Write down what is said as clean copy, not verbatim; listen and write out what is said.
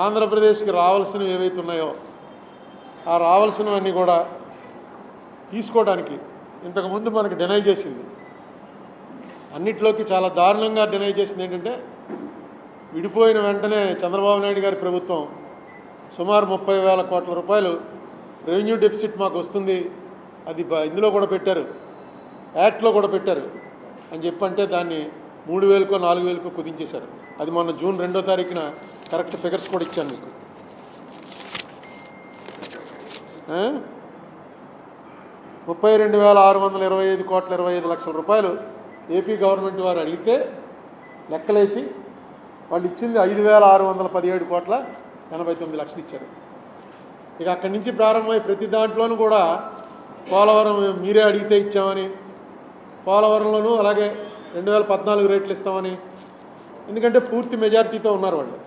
ఆంధ్రప్రదేశ్కి రావాల్సినవి ఏవైతే ఉన్నాయో ఆ రావాల్సినవన్నీ కూడా తీసుకోవడానికి ఇంతకుముందు మనకి డినై చేసింది. అన్నిట్లోకి చాలా దారుణంగా డినై చేసింది ఏంటంటే, విడిపోయిన వెంటనే చంద్రబాబు నాయుడు గారి ప్రభుత్వం సుమారు 30,000 కోట్ల రూపాయలు రెవెన్యూ డెఫిసిట్ మాకు వస్తుంది, అది ఇందులో కూడా పెట్టారు, యాక్ట్లో కూడా పెట్టారు అని చెప్పంటే దాన్ని 3,000కో 4,000కో కుదించేశారు. అది మొన్న జూన్ 2వ తారీఖున కరెక్ట్ ఫిగర్స్ కూడా ఇచ్చాను మీకు. 32,625 కోట్ల 25 లక్షల రూపాయలు ఏపీ గవర్నమెంట్ వారు అడిగితే లెక్కలేసి వాళ్ళు ఇచ్చింది 5,617 కోట్ల 89 లక్షలు ఇచ్చారు. ఇక అక్కడి నుంచి ప్రారంభమై ప్రతి దాంట్లోనూ కూడా పోలవరం మీరే అడిగితే ఇచ్చామని, పోలవరంలోనూ అలాగే 2014 రేట్లు ఇస్తామని, ఎందుకంటే పూర్తి మెజారిటీతో ఉన్నారు వాళ్ళు.